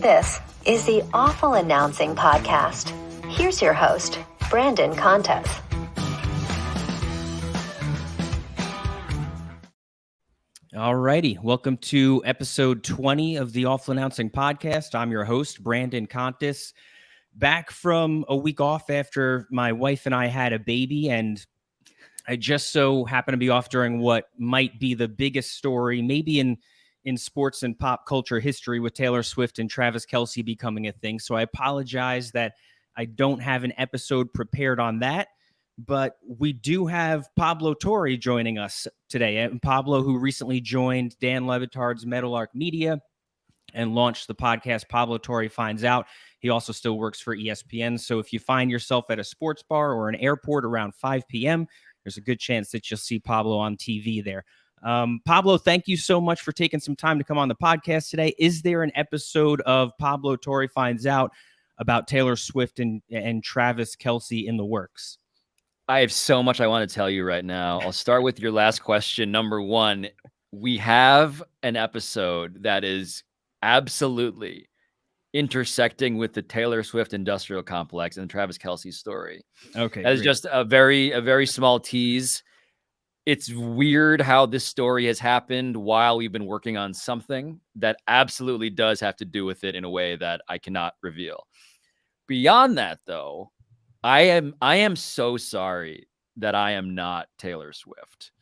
This is the Awful Announcing Podcast. Here's your host, Brandon Contes. All righty. Welcome to episode 20 of the Awful Announcing Podcast. I'm your host, Brandon Contes, back from a week off after my wife and I had a baby, and I just so happened to be off during what might be the biggest story, maybe in sports and pop culture history, with Taylor Swift and Travis Kelce becoming a thing. So I apologize that I don't have an episode prepared on that, but we do have Pablo Torre joining us today. And Pablo, who recently joined Dan Le Batard's Meadowlark Media and launched the podcast Pablo Torre Finds Out. He also still works for ESPN. So if you find yourself at a sports bar or an airport around 5 p.m., there's a good chance that you'll see Pablo on TV there. Pablo, thank you so much for taking some time to come on the podcast today. Is there an episode of Pablo Torre Finds Out about Taylor Swift and Travis Kelce in the works? I have so much I want to tell you right now. I'll start with your last question. Number one, we have an episode that is absolutely intersecting with the Taylor Swift industrial complex and the Travis Kelce story. Okay. That is just a very small tease. It's weird how this story has happened while we've been working on something that absolutely does have to do with it in a way that I cannot reveal. Beyond that, though, I am so sorry that I am not Taylor Swift.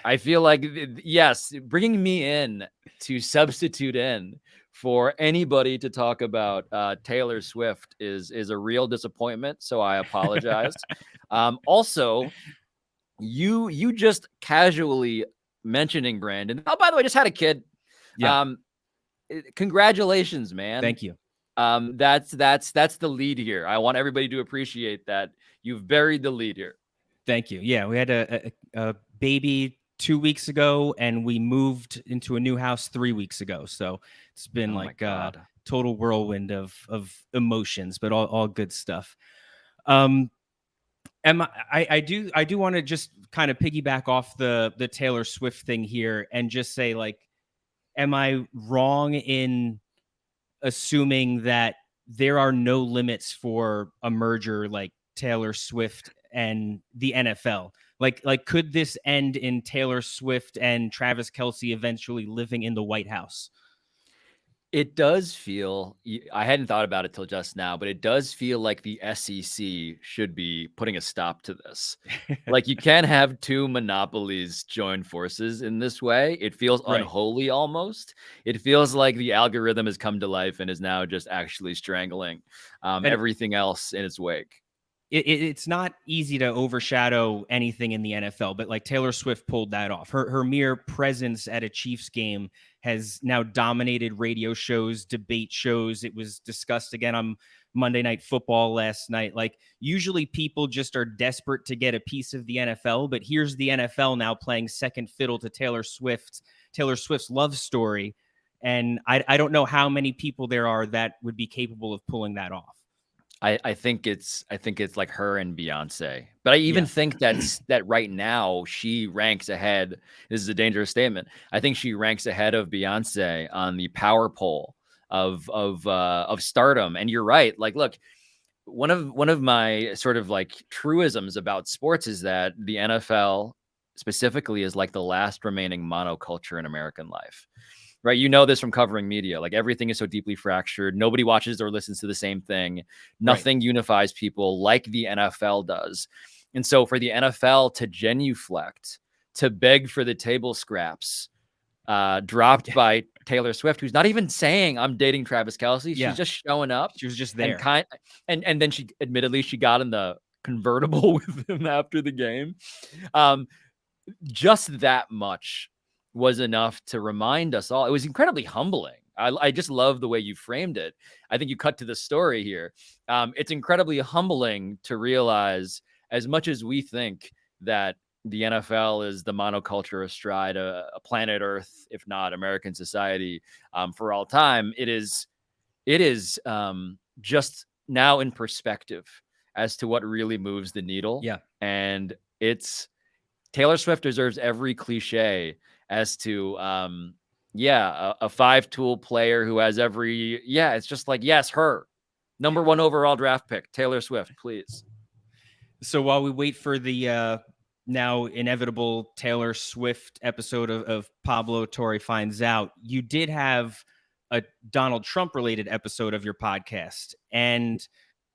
I feel like, yes, bringing me in to substitute in for anybody to talk about Taylor Swift is a real disappointment. So I apologize. Also, you just casually mentioning Brandon. Oh, by the way, just had a kid. Yeah. Congratulations, man. Thank you. That's the lead here. I want everybody to appreciate that you've buried the lead here. Thank you. Yeah, we had a baby 2 weeks ago, and we moved into a new house 3 weeks ago. So it's been total whirlwind of emotions, but all good stuff. I do want to just kind of piggyback off the Taylor Swift thing here and just say, like, am I wrong in assuming that there are no limits for a merger like Taylor Swift and the NFL? Like, could this end in Taylor Swift and Travis Kelce eventually living in the White House? It does feel, I hadn't thought about it till just now, but it does feel like the SEC should be putting a stop to this. Like, you can't have two monopolies join forces in this way. It feels unholy almost. It feels like the algorithm has come to life and is now just actually strangling everything else in its wake. It's not easy to overshadow anything in the NFL, but like Taylor Swift pulled that off. Her mere presence at a Chiefs game has now dominated radio shows, debate shows. It was discussed again on Monday Night Football last night. Like, usually people just are desperate to get a piece of the NFL, but here's the NFL now playing second fiddle to Taylor Swift's love story. And I don't know how many people there are that would be capable of pulling that off. I think it's like her and Beyonce, but I even think that right now she ranks ahead. This is a dangerous statement. I think she ranks ahead of Beyonce on the power poll of stardom. And you're right. Like, look, one of my sort of like truisms about sports is that the NFL specifically is like the last remaining monoculture in American life. Right. You know this from covering media. Like, everything is so deeply fractured. Nobody watches or listens to the same thing. Nothing unifies people like the NFL does. And so for the NFL to genuflect, to beg for the table scraps dropped by Taylor Swift, who's not even saying I'm dating Travis Kelce. She's just showing up. She was just there. And then she got in the convertible with him after the game. Just that much was enough to remind us all. It was incredibly humbling. I just love the way you framed it. I think you cut to the story here. It's incredibly humbling to realize, as much as we think that the NFL is the monoculture astride a planet Earth, if not American society, for all time, it is just now in perspective as to what really moves the needle. Yeah. And it's Taylor Swift deserves every cliche as to Yeah, a 5-tool player who has it's just like, yes, her. Number 1 overall draft pick, Taylor Swift, please. So while we wait for the now inevitable Taylor Swift episode of Pablo Torre Finds Out, you did have a Donald Trump related episode of your podcast, and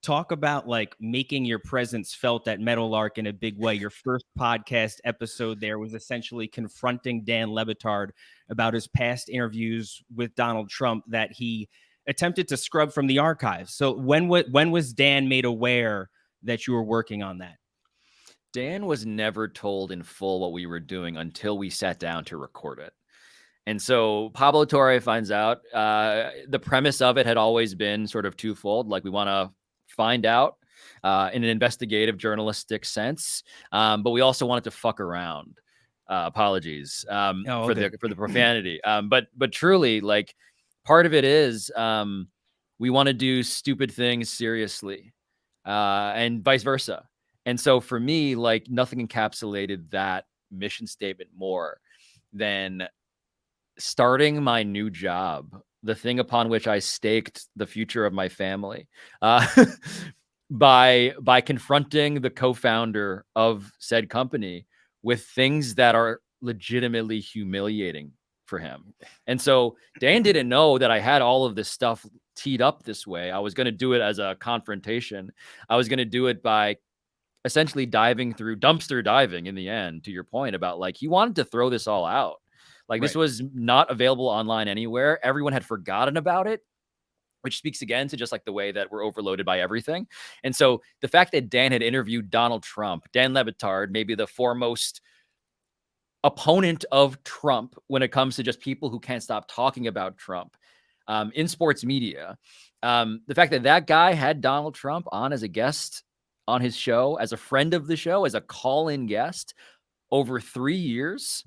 talk about like making your presence felt at Meadowlark in a big way. Your first podcast episode there was essentially confronting Dan Le Batard about his past interviews with Donald Trump that he attempted to scrub from the archives. So when was Dan made aware that you were working on that? Dan was never told in full what we were doing until we sat down to record it. And so Pablo Torre Finds Out, the premise of it had always been sort of twofold. Like, we want to find out in an investigative journalistic sense, but we also wanted to fuck around. Apologies for the profanity. But truly, like, part of it is we want to do stupid things seriously, and vice versa. And so for me, like, nothing encapsulated that mission statement more than starting my new job, the thing upon which I staked the future of my family, by confronting the co-founder of said company with things that are legitimately humiliating for him. And so Dan didn't know that I had all of this stuff teed up this way. I was going to do it as a confrontation. I was going to do it by essentially dumpster diving in the end, to your point about, like, he wanted to throw this all out. Like, this was not available online anywhere. Everyone had forgotten about it, which speaks again to just like the way that we're overloaded by everything. And so the fact that Dan had interviewed Donald Trump, Dan Le Batard, maybe the foremost opponent of Trump when it comes to just people who can't stop talking about Trump in sports media. The fact that that guy had Donald Trump on as a guest on his show, as a friend of the show, as a call-in guest over 3 years,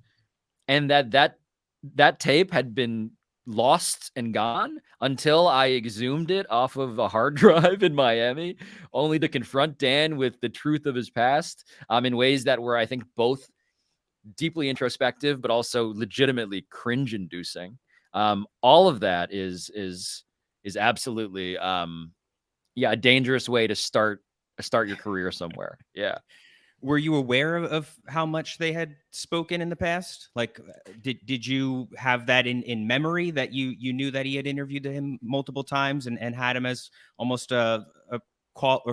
and that tape had been lost and gone until I exhumed it off of a hard drive in Miami, only to confront Dan with the truth of his past in ways that were, I think, both deeply introspective, but also legitimately cringe-inducing. All of that is absolutely a dangerous way to start your career somewhere. Yeah. Were you aware of how much they had spoken in the past? Like, did you have that in memory, that you knew that he had interviewed him multiple times and had him as almost a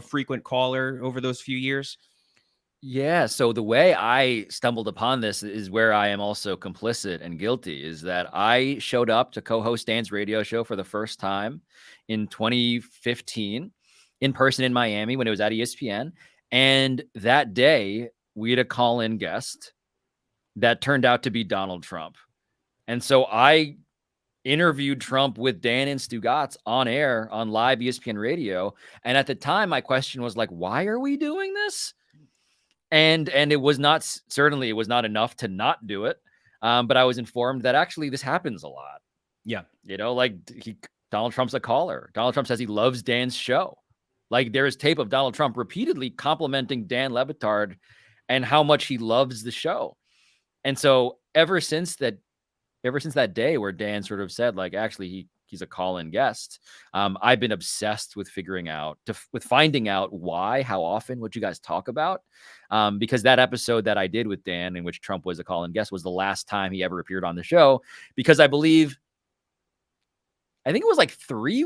frequent caller over those few years? Yeah. So the way I stumbled upon this is where I am also complicit and guilty, is that I showed up to co-host Dan's radio show for the first time in 2015 in person in Miami when it was at ESPN. And that day we had a call-in guest that turned out to be Donald Trump. And so I interviewed Trump with Dan and Stugatz on air on live ESPN radio. And at the time, my question was like, why are we doing this? And it was not, certainly it was not enough to not do it. But I was informed that actually this happens a lot. Yeah. You know, like Donald Trump's a caller. Donald Trump says he loves Dan's show. Like, there is tape of Donald Trump repeatedly complimenting Dan Le Batard and how much he loves the show. And so ever since that day where Dan sort of said, like, actually he's a call-in guest, I've been obsessed with finding out why, how often, what you guys talk about. Because that episode that I did with Dan, in which Trump was a call-in guest, was the last time he ever appeared on the show, because I think it was like 3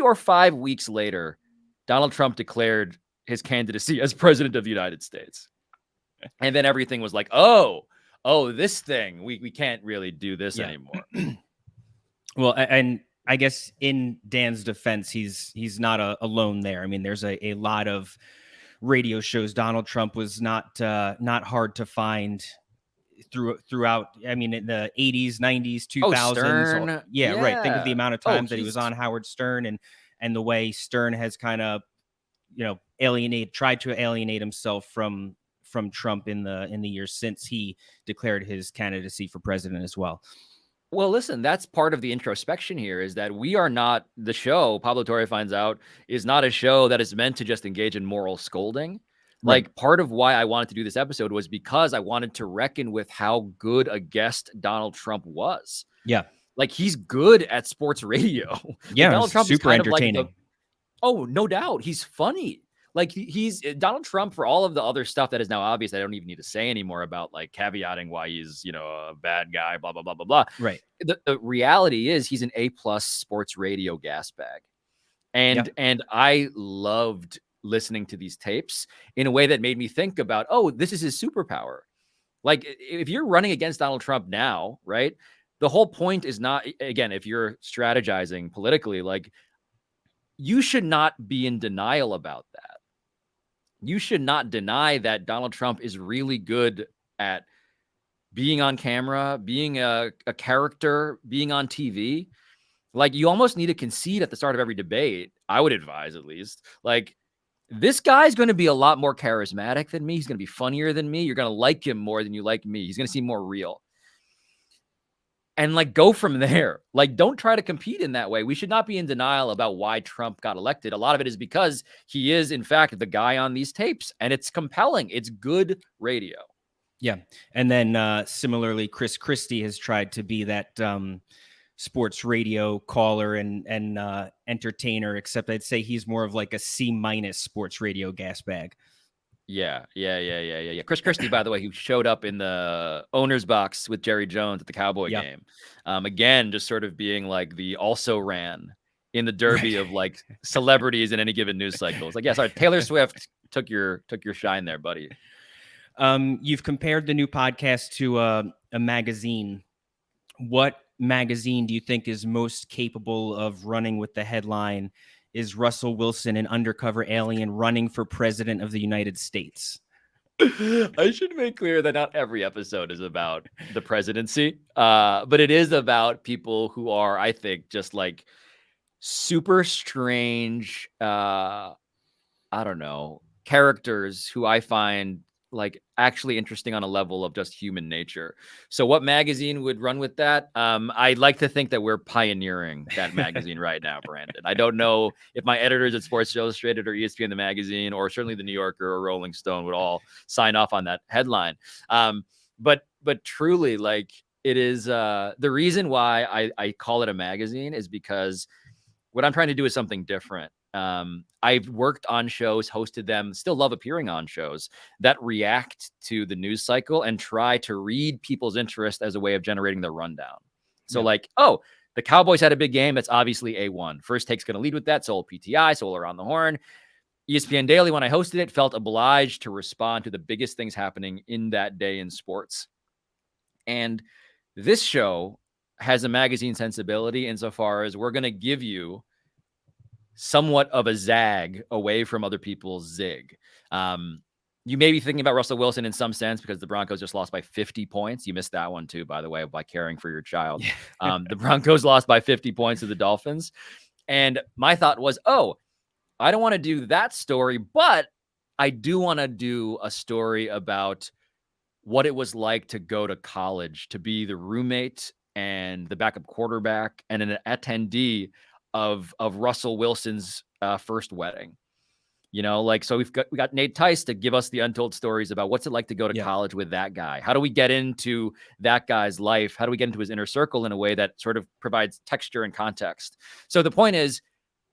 or 5 weeks later, Donald Trump declared his candidacy as president of the United States. And then everything was like, oh, this thing, we can't really do this anymore. Well, and I guess in Dan's defense, he's not alone there. I mean, there's a lot of radio shows. Donald Trump was not hard to find throughout. I mean, in the 80s, 90s, 2000s. Stern. Yeah, right. Think of the amount of times that he was on Howard Stern, and the way Stern has kind of, tried to alienate himself from Trump in the years since he declared his candidacy for president as well. Well, listen, that's part of the introspection here, is that we are not, the show, Pablo Torre Finds Out, is not a show that is meant to just engage in moral scolding. Right. Like, part of why I wanted to do this episode was because I wanted to reckon with how good a guest Donald Trump was. Yeah. Like, he's good at sports radio. Yeah. Like, It Donald was Trump is super kind of like entertaining. oh, no doubt. He's funny. Like, he's Donald Trump, for all of the other stuff that is now obvious. I don't even need to say anymore about like caveating why he's, a bad guy, blah, blah, blah, blah, blah. Right. The reality is he's an A+ sports radio gas bag. And I loved listening to these tapes in a way that made me think about, oh, this is his superpower. Like, if you're running against Donald Trump now, right? The whole point is not, again, if you're strategizing politically, like, you should not be in denial about that. You should not deny that Donald Trump is really good at being on camera, being a character, being on TV. Like, you almost need to concede at the start of every debate. I would advise, at least, like, this guy's going to be a lot more charismatic than me. He's going to be funnier than me. You're going to like him more than you like me. He's going to seem more real. And like, go from there. Like, don't try to compete in that way. We should not be in denial about why Trump got elected. A lot of it is because he is, in fact, the guy on these tapes, and it's compelling. It's good radio. Yeah. And then similarly, Christie has tried to be that sports radio caller and entertainer, except I'd say he's more of like a C- sports radio gas bag. Yeah. Christie, by the way, who showed up in the owner's box with Jerry Jones at the Cowboy game. Again, just sort of being like the also ran in the derby of like celebrities in any given news cycle. It's like, yeah, sorry, Taylor Swift took your shine there, buddy. You've compared the new podcast to a magazine. What magazine do you think is most capable of running with the headline, "Is Russell Wilson an undercover alien running for president of the United States?" I should make clear that not every episode is about the presidency, but it is about people who are, I think, just like super strange, I don't know, characters who I find like actually interesting on a level of just human nature. So what magazine would run with that? I'd like to think that we're pioneering that magazine right now, Brandon. I don't know if my editors at Sports Illustrated or ESPN the magazine, or certainly the New Yorker or Rolling Stone would all sign off on that headline. But truly, like, it is the reason why I call it a magazine is because what I'm trying to do is something different. I've worked on shows, hosted them, still love appearing on shows that react to the news cycle and try to read people's interest as a way of generating the rundown. So like, oh, the Cowboys had a big game. That's obviously A1. First Take's going to lead with that. So will PTI, so will Around the Horn. ESPN Daily, when I hosted it, felt obliged to respond to the biggest things happening in that day in sports. And this show has a magazine sensibility insofar as we're going to give you somewhat of a zag away from other people's zig. You may be thinking about Russell Wilson in some sense because the Broncos just lost by 50 points. You missed that one too, by the way, by caring for your child. The Broncos lost by 50 points to the Dolphins. And my thought was, oh, I don't want to do that story, but I do want to do a story about what it was like to go to college, to be the roommate and the backup quarterback and an attendee of Russell Wilson's first wedding. You know, like, so we got Nate Tice to give us the untold stories about what's it like to go to college with that guy. How do we get into that guy's life? How do we get into his inner circle in a way that sort of provides texture and context? So the point is,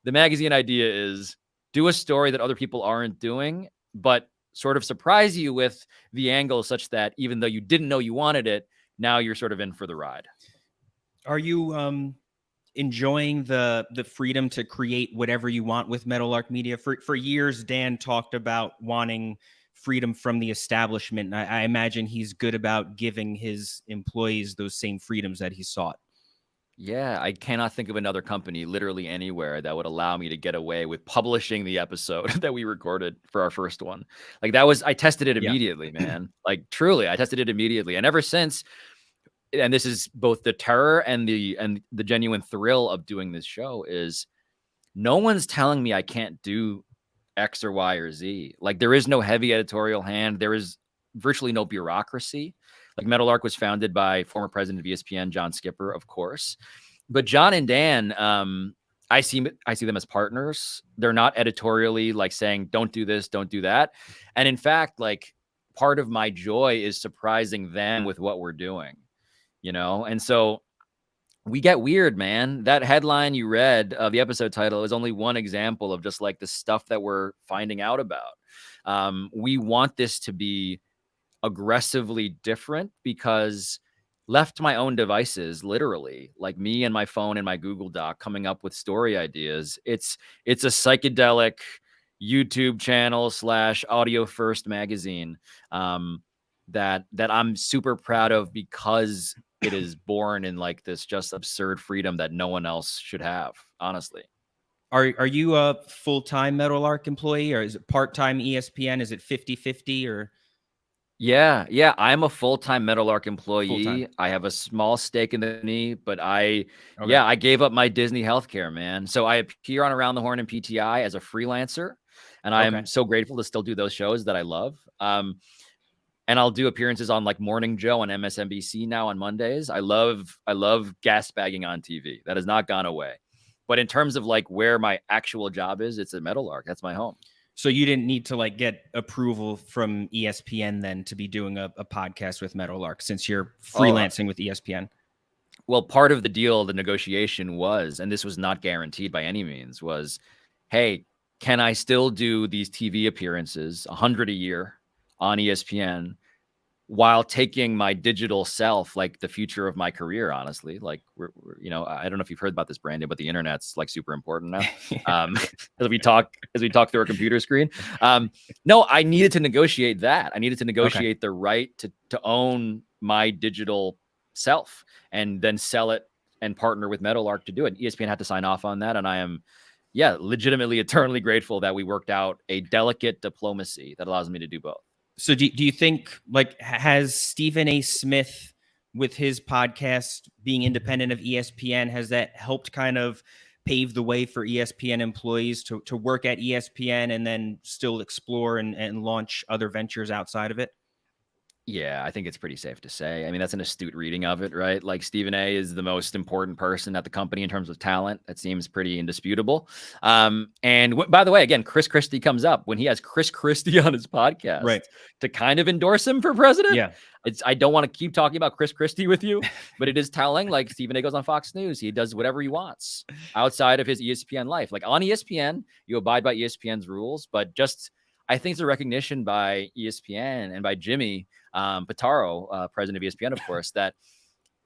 the magazine idea is do a story that other people aren't doing, but sort of surprise you with the angle such that even though you didn't know you wanted it, now you're sort of in for the ride. Are you enjoying the freedom to create whatever you want with Meadowlark Media? For years, Dan talked about wanting freedom from the establishment. I imagine he's good about giving his employees those same freedoms that he sought. Yeah, I cannot think of another company literally anywhere that would allow me to get away with publishing the episode that we recorded for our first one. Like, I tested it immediately, man. Like, truly, I tested it immediately. And ever since, and this is both the terror and the genuine thrill of doing this show, is no one's telling me I can't do X or Y or Z. Like, there is no heavy editorial hand. There is virtually no bureaucracy. Like, Meadowlark was founded by former president of ESPN, John Skipper, of course. But John and Dan I see them as partners. They're not editorially like saying, don't do this, don't do that. And in fact, like part of my joy is surprising them with what we're doing, And so we get weird, man. That headline you read of the episode title is only one example of just like the stuff that we're finding out about. We want this to be aggressively different because left to my own devices, literally, like me and my phone and my Google Doc coming up with story ideas, it's a psychedelic YouTube channel / audio first magazine that I'm super proud of because it is born in like this just absurd freedom that no one else should have, honestly. Are you a full-time Meadowlark employee, or is it part-time ESPN? Is it 50-50 or? Yeah. I'm a full-time Meadowlark employee. Full-time. I have a small stake in the company, but I Okay. gave up my Disney healthcare, man. So I appear on Around the Horn and PTI as a freelancer, and I'm so grateful to still do those shows that I love. And I'll do appearances on like Morning Joe on MSNBC now on Mondays. I love gas bagging on TV. That has not gone away. But in terms of like where my actual job is, it's at Meadowlark. That's my home. So you didn't need to like get approval from ESPN then to be doing a podcast with Meadowlark since you're freelancing with ESPN? Well, part of the deal, the negotiation was, and this was not guaranteed by any means, was, hey, can I still do these TV appearances, 100 a year on ESPN, while taking my digital self, like the future of my career, honestly? Like, we're I don't know if you've heard about this, Brandon, but the internet's like super important now. As we talk through our computer screen. No, I needed to negotiate that. I needed to negotiate the right to own my digital self and then sell it and partner with Meadowlark to do it. ESPN had to sign off on that. And I am, legitimately, eternally grateful that we worked out a delicate diplomacy that allows me to do both. So do you think, like, has Stephen A. Smith with his podcast being independent of ESPN, has that helped kind of pave the way for ESPN employees to work at ESPN and then still explore and launch other ventures outside of it? Yeah, I think it's pretty safe to say. I mean, that's an astute reading of it, right? Like Stephen A. is the most important person at the company in terms of talent. That seems pretty indisputable. By the way, again, Chris Christie comes up when he has Chris Christie on his podcast, right, to kind of endorse him for president. Yeah. I don't want to keep talking about Chris Christie with you, but it is telling. Like Stephen A. goes on Fox News. He does whatever he wants outside of his ESPN life. Like on ESPN, you abide by ESPN's rules, but I think it's a recognition by ESPN and by Jimmy Batard, president of ESPN, of course, that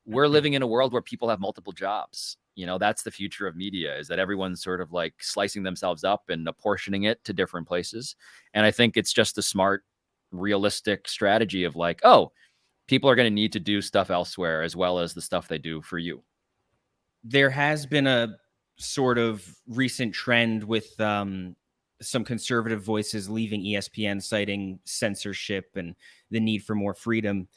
we're living in a world where people have multiple jobs. That's the future of media, is that everyone's sort of like slicing themselves up and apportioning it to different places. And I think it's just a smart, realistic strategy of like, oh, people are going to need to do stuff elsewhere as well as the stuff they do for you. There has been a sort of recent trend with some conservative voices leaving ESPN, citing censorship and the need for more freedom.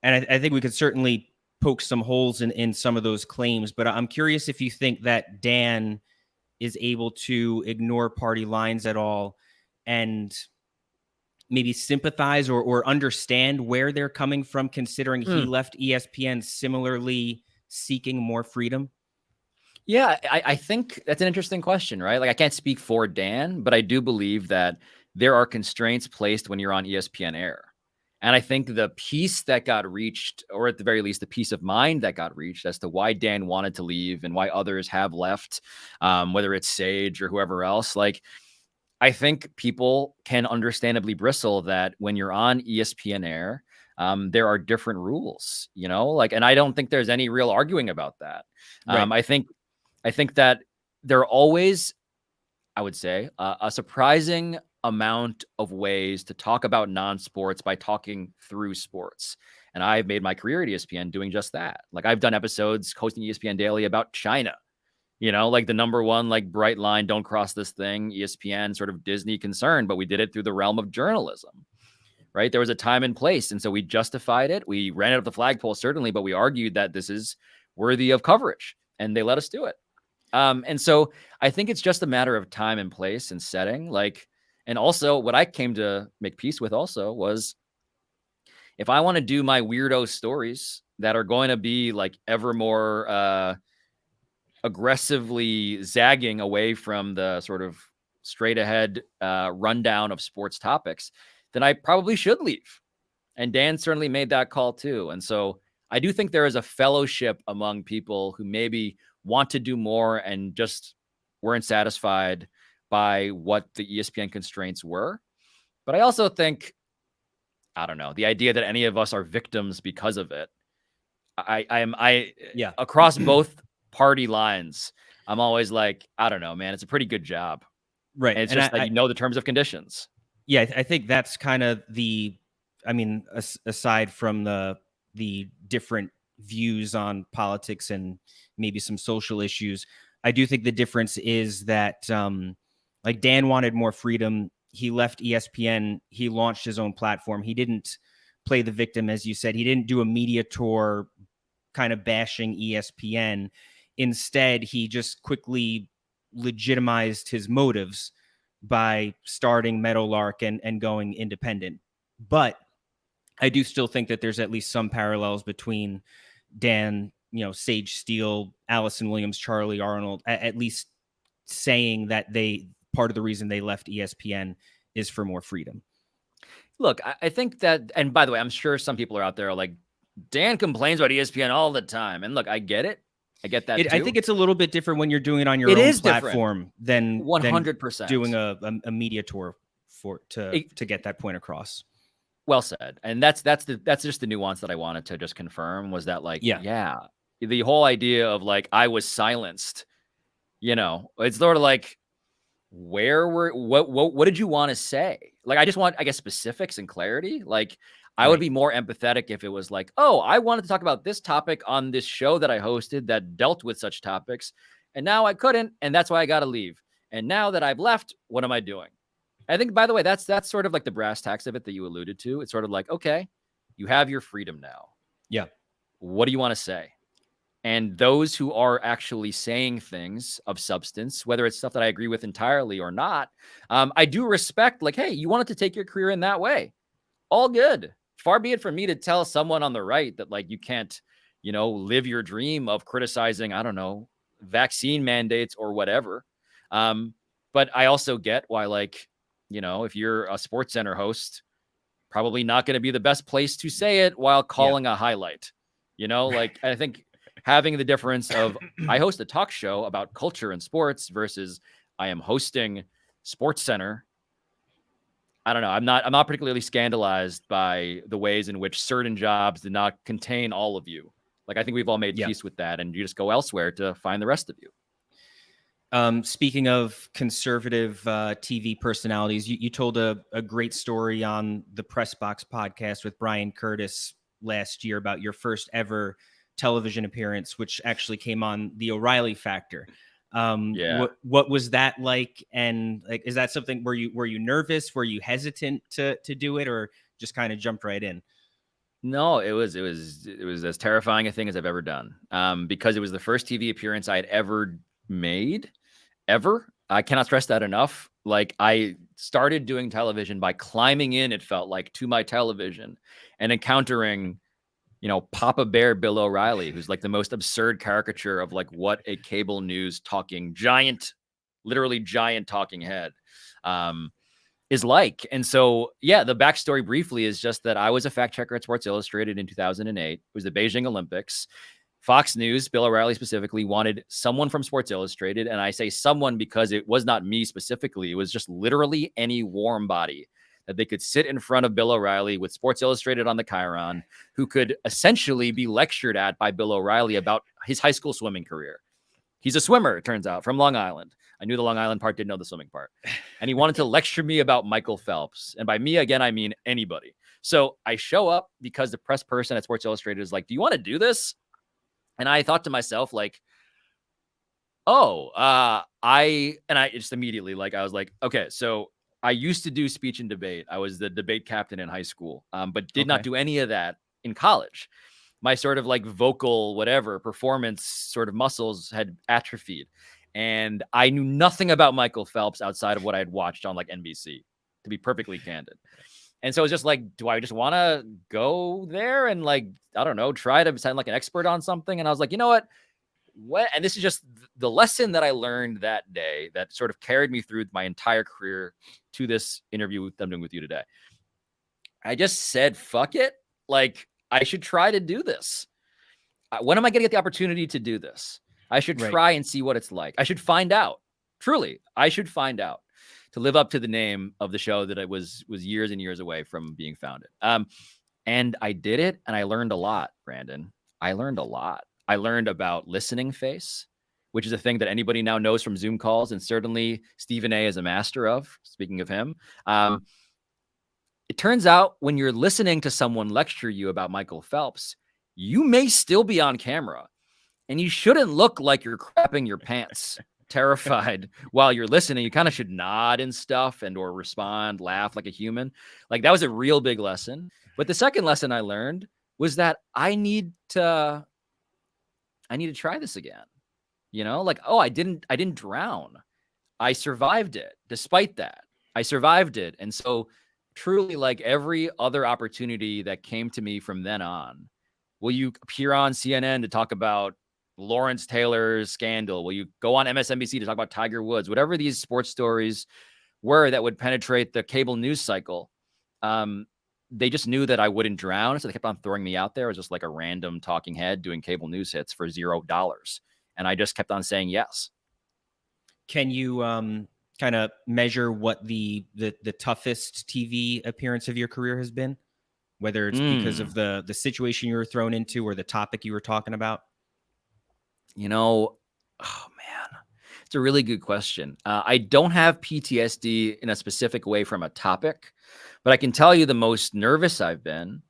And I think we could certainly poke some holes in some of those claims, but I'm curious if you think that Dan is able to ignore party lines at all and maybe sympathize or understand where they're coming from, considering he left ESPN similarly seeking more freedom. Yeah, I think that's an interesting question, right? Like, I can't speak for Dan, but I do believe that there are constraints placed when you're on ESPN Air. And I think the piece that got reached, or at the very least, the peace of mind that got reached as to why Dan wanted to leave and why others have left, whether it's Sage or whoever else, like, I think people can understandably bristle that when you're on ESPN Air, there are different rules, and I don't think there's any real arguing about that. Right. I think that there are always, I would say, a surprising amount of ways to talk about non-sports by talking through sports. And I've made my career at ESPN doing just that. Like, I've done episodes hosting ESPN Daily about China, like the number one, like, bright line, don't cross this thing, ESPN sort of Disney concern, but we did it through the realm of journalism, right? There was a time and place. And so we justified it. We ran it up the flagpole, certainly, but we argued that this is worthy of coverage, and they let us do it. And so I think it's just a matter of time and place and setting. Like, and also what I came to make peace with also was, if I want to do my weirdo stories that are going to be like ever more aggressively zagging away from the sort of straight ahead rundown of sports topics, then I probably should leave. And Dan certainly made that call too. And so I do think there is a fellowship among people who maybe want to do more and just weren't satisfied by what the ESPN constraints were. But I also think, I don't know, the idea that any of us are victims because of it. Yeah. Across both party lines, I'm always like, I don't know, man, it's a pretty good job. Right. And it's just that you know the terms of conditions. Yeah, I think that's kind of aside from the different views on politics and maybe some social issues, I do think the difference is that like Dan wanted more freedom. He left ESPN. He launched his own platform. He didn't play the victim, as you said. He didn't do a media tour kind of bashing ESPN. Instead, he just quickly legitimized his motives by starting Meadowlark and going independent. But I do still think that there's at least some parallels between Dan, Sage Steele, Allison Williams, Charlie Arnold, at least saying that part of the reason they left ESPN is for more freedom. Look, I think that, and by the way, I'm sure some people are out there like, Dan complains about ESPN all the time. And look, I get it. I get that too. I think it's a little bit different when you're doing it on your own platform than 100% doing a media tour to get that point across. Well said. And that's just the nuance that I wanted to just confirm was that like, yeah, the whole idea of like, I was silenced, it's sort of like, what did you want to say? Like, I just want, I guess, specifics and clarity. Like, I would be more empathetic if it was like, oh, I wanted to talk about this topic on this show that I hosted that dealt with such topics. And now I couldn't. And that's why I got to leave. And now that I've left, what am I doing? I think, by the way, that's sort of like the brass tacks of it that you alluded to. It's sort of like, okay, you have your freedom now. Yeah. What do you want to say? And those who are actually saying things of substance, whether it's stuff that I agree with entirely or not, I do respect, like, hey, you wanted to take your career in that way. All good. Far be it from me to tell someone on the right that, like, you can't, live your dream of criticizing, I don't know, vaccine mandates or whatever. But I also get why, like, if you're a SportsCenter host, probably not going to be the best place to say it while calling a highlight. Like, I think having the difference of I host a talk show about culture and sports versus I am hosting SportsCenter. I don't know. I'm not particularly scandalized by the ways in which certain jobs did not contain all of you. Like, I think we've all made peace with that, and you just go elsewhere to find the rest of you. Speaking of conservative TV personalities, you told a great story on the Press Box podcast with Brian Curtis last year about your first ever television appearance, which actually came on the O'Reilly Factor. What was that like? And like, is that something, were you nervous? Were you hesitant to do it, or just kind of jumped right in? No, it was as terrifying a thing as I've ever done. Because it was the first TV appearance I had ever made, ever. I cannot stress that enough. Like, I started doing television by climbing in, it felt like, to my television and encountering, Papa Bear Bill O'Reilly, who's like the most absurd caricature of like what a cable news talking giant, literally giant talking head is like. And so, the backstory briefly is just that I was a fact checker at Sports Illustrated in 2008. It was the Beijing Olympics. Fox News, Bill O'Reilly specifically, wanted someone from Sports Illustrated. And I say someone because it was not me specifically. It was just literally any warm body that they could sit in front of Bill O'Reilly with Sports Illustrated on the Chiron, who could essentially be lectured at by Bill O'Reilly about his high school swimming career. He's a swimmer, it turns out, from Long Island. I knew the Long Island part, didn't know the swimming part. And he wanted to lecture me about Michael Phelps. And by me, again, I mean anybody. So I show up because the press person at Sports Illustrated is like, do you want to do this? And I thought to myself, like, I just immediately, like, I was like, okay, so I used to do speech and debate. I was the debate captain in high school, but did not do any of that in college. My sort of like vocal, whatever, performance sort of muscles had atrophied. And I knew nothing about Michael Phelps outside of what I had watched on like NBC, to be perfectly candid. And so it's just like, do I just want to go there and like, I don't know, try to sound like an expert on something? And I was like, you know what? and this is just the lesson that I learned that day that sort of carried me through my entire career to this interview that I'm doing with you today. I just said, fuck it. Like, I should try to do this. When am I going to get the opportunity to do this? I should try and see what it's like. I should find out. Truly, I should find out to live up to the name of the show that I was years and years away from being founded. And I did it, and I learned a lot, Brandon. I learned a lot. I learned about listening face, which is a thing that anybody now knows from Zoom calls, and certainly Stephen A. is a master of, speaking of him. It turns out when you're listening to someone lecture you about Michael Phelps, you may still be on camera, and you shouldn't look like you're crapping your pants, terrified while you're listening. You kind of should nod and stuff or respond, laugh like a human. Like, that was a real big lesson. But the second lesson I learned was that I need to try this again. You know, like, oh, I didn't drown. I survived it. Despite that, I survived it. And so truly, like, every other opportunity that came to me from then on, will you appear on CNN to talk about Lawrence Taylor's scandal? Will you go on MSNBC to talk about Tiger Woods? Whatever these sports stories were that would penetrate the cable news cycle, they just knew that I wouldn't drown. So they kept on throwing me out there. I was just like a random talking head doing cable news hits for $0. And I just kept on saying yes. Can you kind of measure what the toughest TV appearance of your career has been? Whether it's because of the situation you were thrown into or the topic you were talking about? You know, oh man, it's a really good question. I don't have PTSD in a specific way from a topic, but I can tell you the most nervous I've been.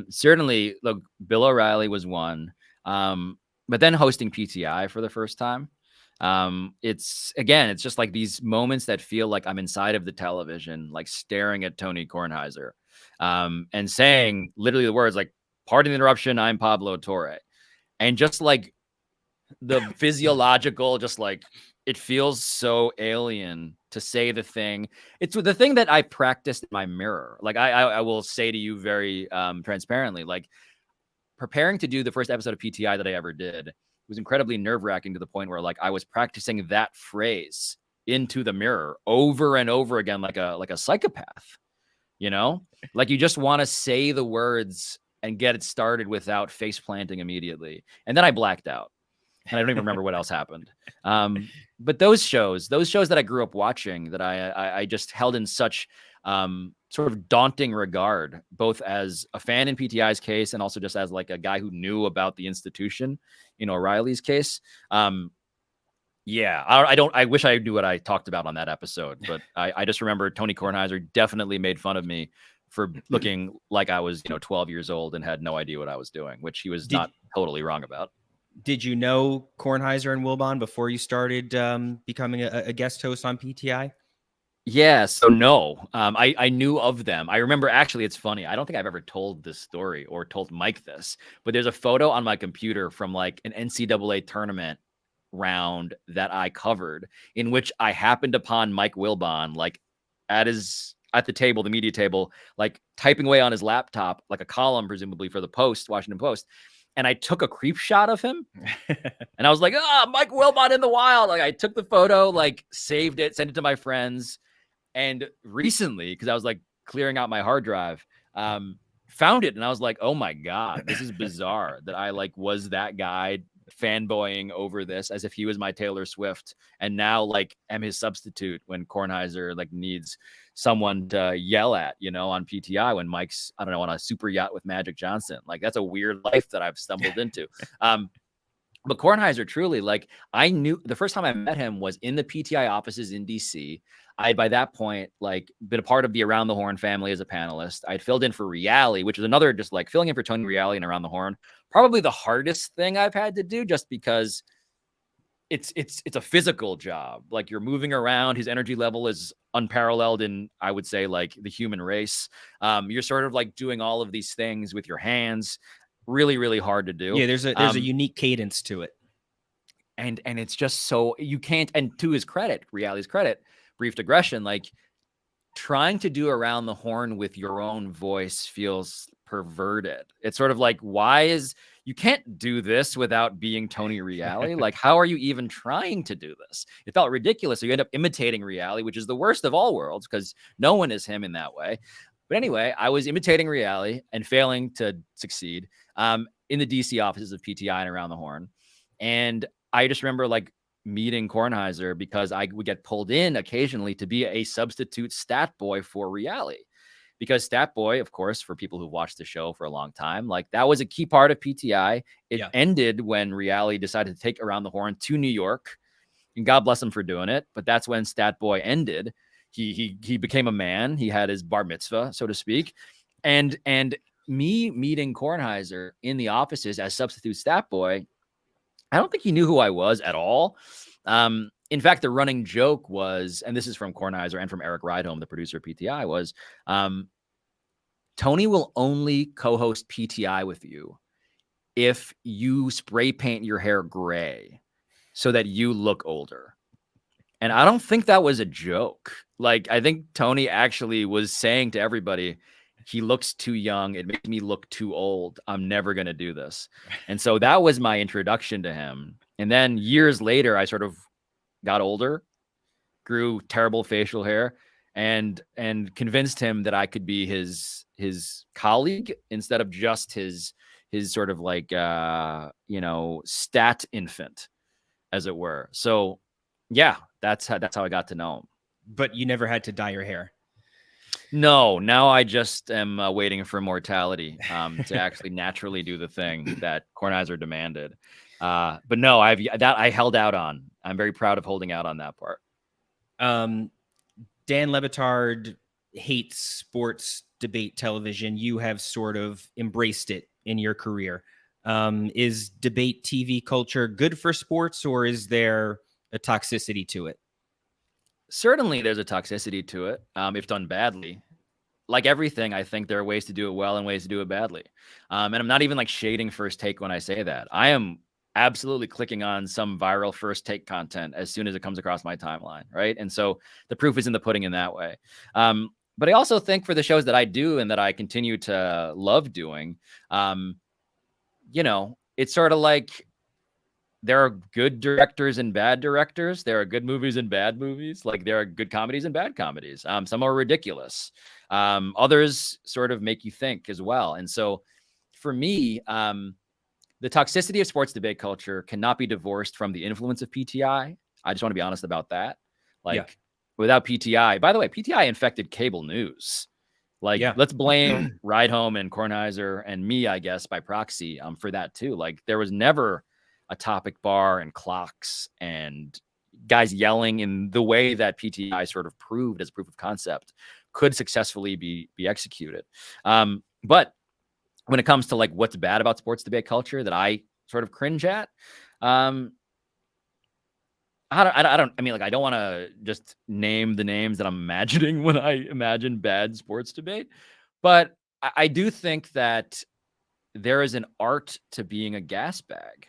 Certainly, look, Bill O'Reilly was one, but then hosting PTI for the first time. It's just like these moments that feel like I'm inside of the television, like staring at Tony Kornheiser, and saying literally the words like, "Pardon the interruption, I'm Pablo Torre," and just like the physiological, just like, it feels so alien to say the thing. It's the thing that I practiced in my mirror. Like, I will say to you very transparently, like, preparing to do the first episode of PTI that I ever did was incredibly nerve-wracking to the point where, like, I was practicing that phrase into the mirror over and over again, like a psychopath, you know, like, you just want to say the words and get it started without face planting immediately. And then I blacked out. And I don't even remember what else happened. But those shows that I grew up watching, that I just held in such sort of daunting regard, both as a fan in PTI's case and also just as like a guy who knew about the institution in O'Reilly's case. I wish I knew what I talked about on that episode, but I just remember Tony Kornheiser definitely made fun of me for looking like I was, 12 years old and had no idea what I was doing, which he was not totally wrong about. Did you know Kornheiser and Wilbon before you started becoming a guest host on PTI? Yeah, so no, I knew of them. I remember, actually, it's funny. I don't think I've ever told this story or told Mike this, but there's a photo on my computer from like an NCAA tournament round that I covered, in which I happened upon Mike Wilbon, like at the table, the media table, like typing away on his laptop, like a column, presumably for the Post, Washington Post. And I took a creep shot of him, and I was like, Mike Wilbon in the wild. Like, I took the photo, like saved it, sent it to my friends. And recently, because I was like clearing out my hard drive, found it. And I was like, oh my God, this is bizarre that I like was that guy fanboying over this as if he was my Taylor Swift. And now like am his substitute when Kornheiser like needs someone to yell at, on PTI when Mike's, I don't know, on a super yacht with Magic Johnson. Like, that's a weird life that I've stumbled into. But Kornheiser, truly, like, I knew the first time I met him was in the PTI offices in DC. I had by that point, like, been a part of the Around the Horn family as a panelist. I'd filled in for Reale, which is another, just like filling in for Tony Reale and Around the Horn. Probably the hardest thing I've had to do, just because it's a physical job. Like, you're moving around. His energy level is unparalleled in, I would say, like the human race. You're sort of like doing all of these things with your hands. Really, really hard to do. Yeah, there's a unique cadence to it. And it's just so, you can't, and to his credit, Reale's credit, brief digression, like, trying to do Around the Horn with your own voice feels perverted. It's sort of like, you can't do this without being Tony Reali. Like, how are you even trying to do this? It felt ridiculous. So you end up imitating Reali, which is the worst of all worlds because no one is him in that way. But anyway, I was imitating Reali and failing to succeed in the DC offices of PTI and Around the Horn. And I just remember like meeting Kornheiser because I would get pulled in occasionally to be a substitute stat boy for Reali. Because Stat Boy, of course, for people who've watched the show for a long time, like that was a key part of PTI. It ended when Reali decided to take Around the Horn to New York, and God bless him for doing it. But that's when Stat Boy ended. He became a man. He had his bar mitzvah, so to speak. And me meeting Kornheiser in the offices as substitute Stat Boy, I don't think he knew who I was at all. In fact, the running joke was, and this is from Kornheiser and from Eric Rydholm, the producer of PTI, was Tony will only co-host PTI with you if you spray paint your hair gray so that you look older. And I don't think that was a joke. Like, I think Tony actually was saying to everybody, he looks too young. It makes me look too old. I'm never going to do this. And so that was my introduction to him. And then years later, I sort of got older, grew terrible facial hair, and convinced him that I could be his colleague instead of just his sort of like stat infant, as it were. So yeah, that's how I got to know him. But you never had to dye your hair. No, now I just am waiting for mortality to actually naturally do the thing that Kornheiser demanded. But no, I held out on. I'm very proud of holding out on that part. Dan Le Batard hates sports debate television. You have sort of embraced it in your career. Is debate TV culture good for sports, or is there a toxicity to it? Certainly there's a toxicity to it if done badly. Like everything, I think there are ways to do it well and ways to do it badly. And I'm not even like shading First Take when I say that. I am absolutely clicking on some viral First Take content as soon as it comes across my timeline, right? And so the proof is in the pudding in that way. But I also think for the shows that I do and that I continue to love doing, it's sort of like there are good directors and bad directors. There are good movies and bad movies. Like there are good comedies and bad comedies. Some are ridiculous. Others sort of make you think as well. And so for me, the toxicity of sports debate culture cannot be divorced from the influence of PTI. I just want to be honest about that. Without PTI, by the way, PTI infected cable news. Let's blame Rydholm and Kornheiser and me, I guess, by proxy for that too. Like there was never a topic bar and clocks and guys yelling in the way that PTI sort of proved as proof of concept could successfully be executed. But when it comes to like what's bad about sports debate culture that I sort of cringe at, I don't want to just name the names that I'm imagining when I imagine bad sports debate, but I do think that there is an art to being a gas bag,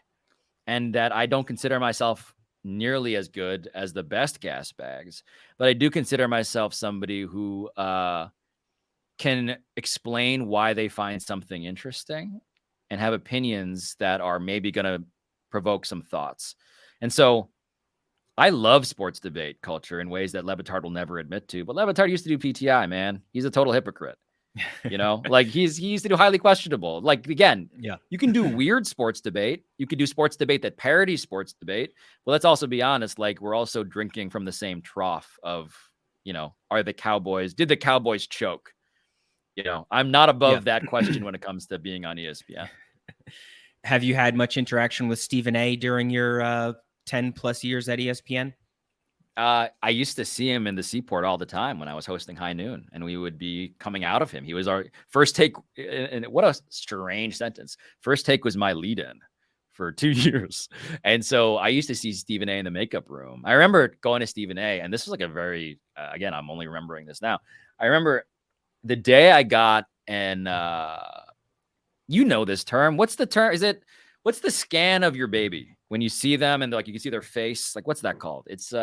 and that I don't consider myself nearly as good as the best gas bags, but I do consider myself somebody who can explain why they find something interesting and have opinions that are maybe going to provoke some thoughts. And so I love sports debate culture in ways that Le Batard will never admit to, but Le Batard used to do PTI, man. He's a total hypocrite. Like he used to do highly questionable. Like, again, you can do weird sports debate. You could do sports debate that parodies sports debate. Well, let's also be honest. Like, we're also drinking from the same trough of, did the Cowboys choke? I'm not above that question when it comes to being on ESPN. Have you had much interaction with Stephen A during your 10 plus years at ESPN? I used to see him in the Seaport all the time when I was hosting High Noon, and we would be coming out of him. He was our First Take. And what a strange sentence. First Take was my lead-in for 2 years. And so I used to see Stephen A in the makeup room. I remember going to Stephen A, and this was like a very, again, I'm only remembering this now. I remember the day I got, and this term. What's the term? What's the scan of your baby? When you see them and like you can see their face, like what's that called? It's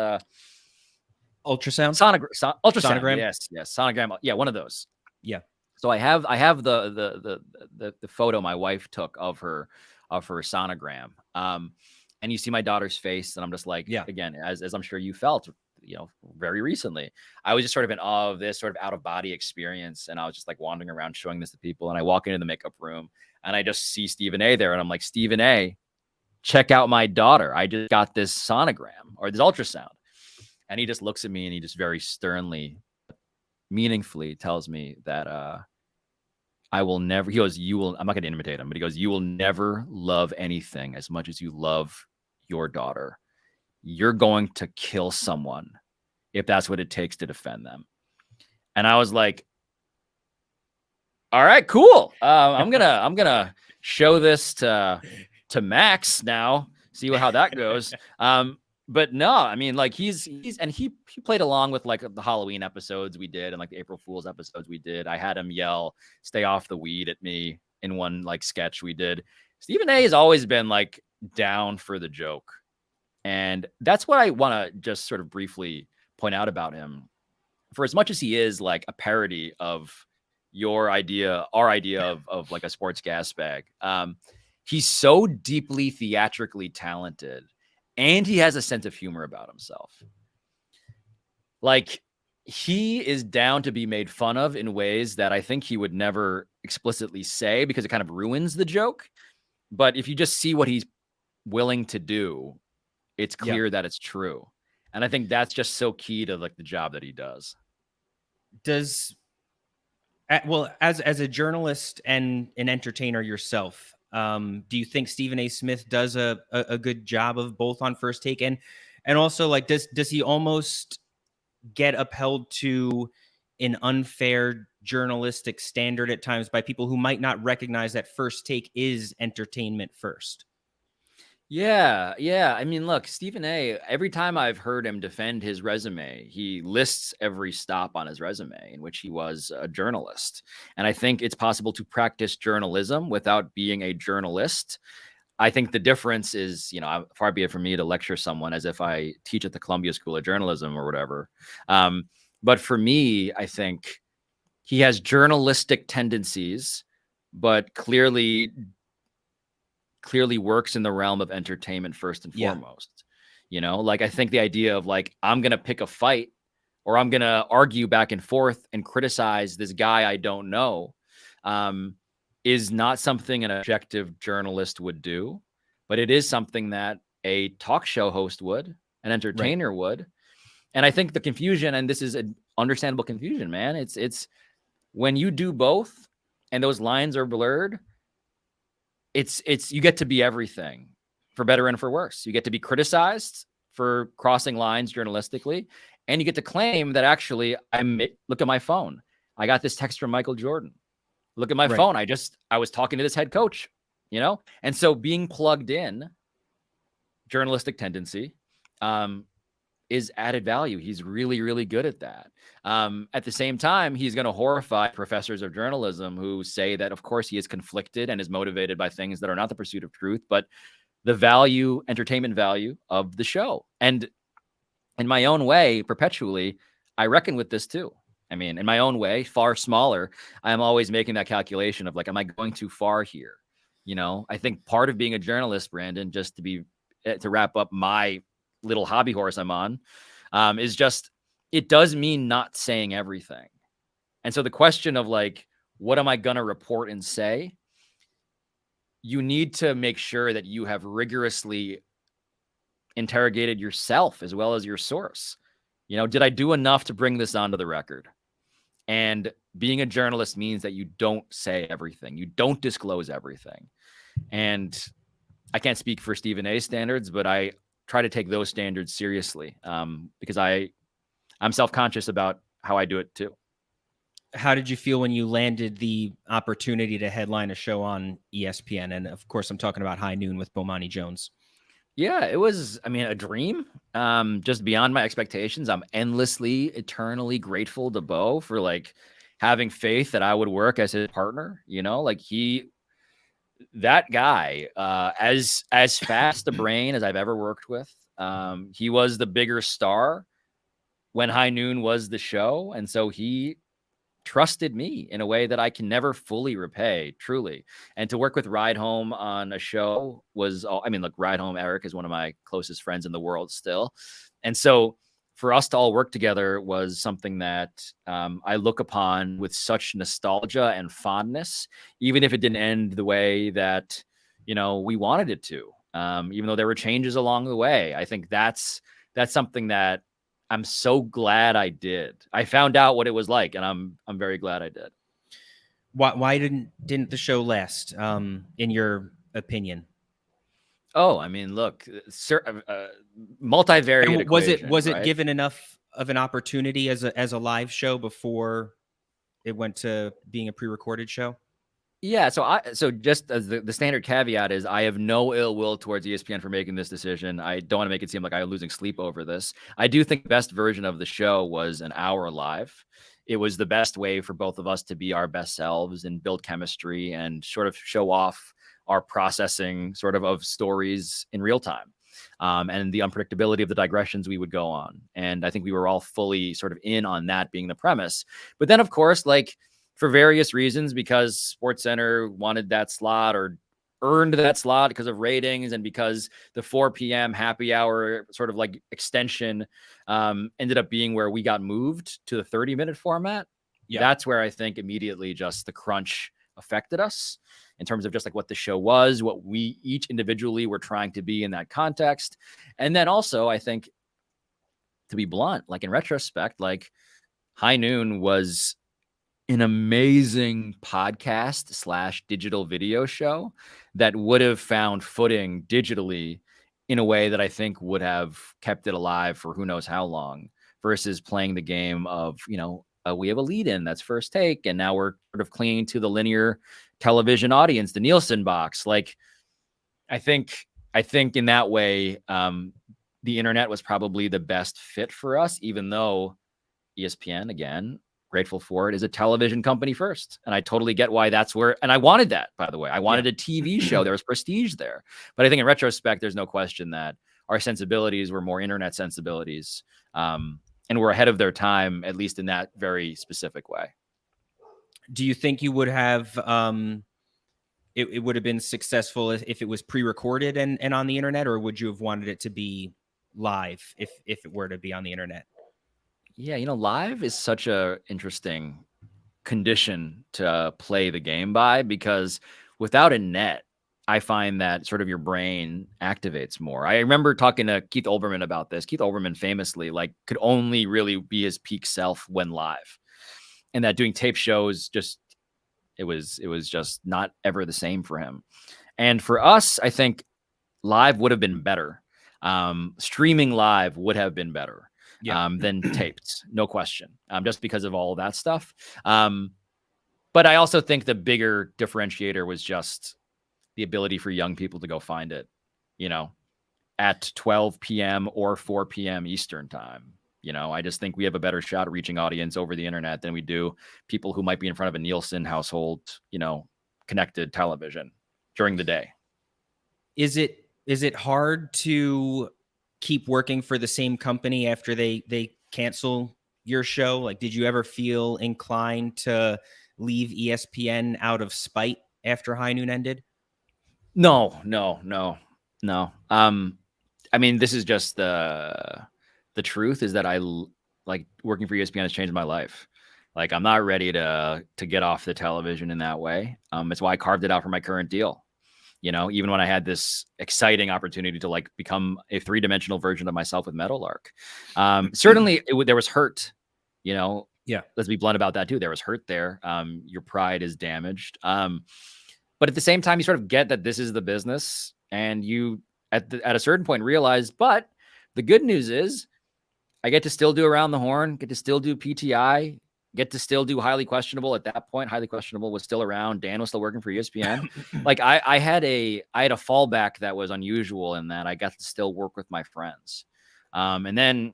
Ultrasound? Ultrasound. Sonogram? Yes. Sonogram. Yeah, one of those. Yeah. So I have the photo my wife took of her sonogram. And you see my daughter's face, and I'm just like, yeah. Again, as I'm sure you felt, very recently, I was just sort of in awe of this sort of out of body experience. And I was just like wandering around showing this to people. And I walk into the makeup room and I just see Stephen A there. And I'm like, Stephen A, check out my daughter. I just got this sonogram or this ultrasound. And he just looks at me and he just very sternly, meaningfully tells me that I will never, he goes, I'm not going to imitate him, but he goes, you will never love anything as much as you love your daughter. You're going to kill someone if that's what it takes to defend them. And I was like, all right, cool. I'm gonna show this to Max now, see how that goes. But no, I mean, like he played along with like the Halloween episodes we did and like the April Fool's episodes we did. I had him yell, "Stay off the weed" at me in one like sketch we did. Stephen A has always been like down for the joke. And that's what I want to just sort of briefly point out about him. For as much as he is like a parody of our idea of like a sports gas bag, he's so deeply theatrically talented, and he has a sense of humor about himself. Like, he is down to be made fun of in ways that I think he would never explicitly say because it kind of ruins the joke. But if you just see what he's willing to do, it's clear that it's true. And I think that's just so key to like the job that he does. Well, as a journalist and an entertainer yourself, do you think Stephen A. Smith does a good job of both on First Take? And also, like, does he almost get upheld to an unfair journalistic standard at times by people who might not recognize that First Take is entertainment first? Yeah. I mean, look, Stephen A., every time I've heard him defend his resume, he lists every stop on his resume in which he was a journalist. And I think it's possible to practice journalism without being a journalist. I think the difference is, far be it from me to lecture someone as if I teach at the Columbia School of Journalism or whatever. But for me, I think he has journalistic tendencies, but clearly works in the realm of entertainment first and foremost. Like, I think the idea of like, I'm going to pick a fight or I'm going to argue back and forth and criticize this guy I don't know is not something an objective journalist would do, but it is something that a talk show host would, an entertainer would. And I think the confusion, and this is an understandable confusion, man, it's when you do both and those lines are blurred, it's you get to be everything, for better and for worse. You get to be criticized for crossing lines journalistically, and you get to claim that actually look at my phone. I got this text from Michael Jordan. Look at my phone. I was talking to this head coach, And so being plugged in, journalistic tendency, is added value. He's really, really good at that. At the same time, he's going to horrify professors of journalism who say that, of course, he is conflicted and is motivated by things that are not the pursuit of truth, but the entertainment value of the show. And in my own way, perpetually, I reckon with this too. I mean, in my own way, far smaller, I'm always making that calculation of like, am I going too far here? I think part of being a journalist, Brandon, just to wrap up my little hobby horse I'm on, is just, it does mean not saying everything. And so the question of like, what am I going to report and say? You need to make sure that you have rigorously interrogated yourself as well as your source. Did I do enough to bring this onto the record? And being a journalist means that you don't say everything. You don't disclose everything. And I can't speak for Stephen A. standards, but I try to take those standards seriously because I'm self-conscious about how I do it too. How did you feel when you landed the opportunity to headline a show on ESPN? And of course, I'm talking about High Noon with Bomani Jones. Yeah, it was, a dream, just beyond my expectations. I'm endlessly, eternally grateful to Bo for like having faith that I would work as his partner, that guy, as fast a brain as I've ever worked with. He was the bigger star when High Noon was the show. And so he trusted me in a way that I can never fully repay, truly. And to work with Ride Home on a show was, I mean, look, Ride Home, Eric is one of my closest friends in the world still. And so for us to all work together was something that I look upon with such nostalgia and fondness, even if it didn't end the way that, we wanted it to, even though there were changes along the way. I think that's something that I'm so glad I did. I found out what it was like, and I'm very glad I did. Why didn't the show last, in your opinion? Oh, I mean, look, multivariate equation. Was it right? given enough of an opportunity as a live show before it went to being a pre-recorded show? Yeah, so just as the standard caveat is, I have no ill will towards ESPN for making this decision. I don't want to make it seem like I'm losing sleep over this. I do think the best version of the show was an hour live. It was the best way for both of us to be our best selves and build chemistry and sort of show off our processing sort of stories in real time, and the unpredictability of the digressions we would go on. And I think we were all fully sort of in on that being the premise. But then, of course, like, for various reasons, because SportsCenter wanted that slot or earned that slot because of ratings, and because the 4 p.m. happy hour sort of like extension ended up being where we got moved to the 30-minute format. Yeah. That's where I think immediately just the crunch affected us in terms of just like what the show was, what we each individually were trying to be in that context. And then also, I think, to be blunt, like in retrospect, like High Noon was an amazing podcast / digital video show that would have found footing digitally in a way that I think would have kept it alive for who knows how long, versus playing the game of, we have a lead in that's First Take, and now we're sort of clinging to the linear television audience, the Nielsen box. Like, I think in that way, the internet was probably the best fit for us, even though ESPN, again, grateful for it, is a television company first. And I totally get why that's where, and I wanted that, by the way. I wanted a TV show. There was prestige there. But I think in retrospect, there's no question that our sensibilities were more internet sensibilities, and were ahead of their time, at least in that very specific way. Do you think you would have, it would have been successful if it was pre-recorded and on the internet, or would you have wanted it to be live if it were to be on the internet? Yeah, live is such a interesting condition to play the game by, because without a net, I find that sort of your brain activates more. I remember talking to Keith Olbermann about this. Keith Olbermann famously could only really be his peak self when live, and that doing tape shows it was just not ever the same for him. And for us, I think live would have been better. Streaming live would have been better. Than taped, no question, just because of all of that stuff. But I also think the bigger differentiator was just the ability for young people to go find it, at 12 p.m. or 4 p.m. Eastern time. I just think we have a better shot at reaching audience over the internet than we do people who might be in front of a Nielsen household, connected television during the day. Is it hard to keep working for the same company after they cancel your show? Like, did you ever feel inclined to leave ESPN out of spite after High Noon ended? No. I mean, this is just the truth is that I like working for ESPN has changed my life. Like, I'm not ready to get off the television in that way. It's why I carved it out for my current deal. Even when I had this exciting opportunity to become a 3-dimensional version of myself with Meadowlark. Certainly there was hurt, Yeah. Let's be blunt about that too. There was hurt there. Your pride is damaged. But at the same time, you sort of get that this is the business, and you at a certain point realize, but the good news is I get to still do Around the Horn, get to still do PTI, get to still do Highly Questionable. At that point, Highly Questionable was still around. Dan was still working for ESPN. I had a fallback that was unusual in that I got to still work with my friends. And then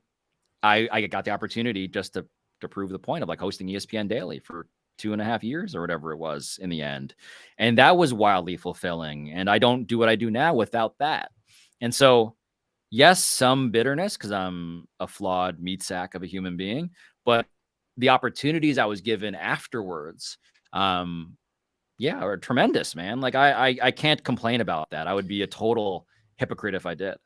I got the opportunity just to prove the point of hosting ESPN Daily for 2.5 years or whatever it was in the end. And that was wildly fulfilling. And I don't do what I do now without that. And so yes, some bitterness because I'm a flawed meat sack of a human being, but the opportunities I was given afterwards, are tremendous, man. Like I can't complain about that. I would be a total hypocrite if I did.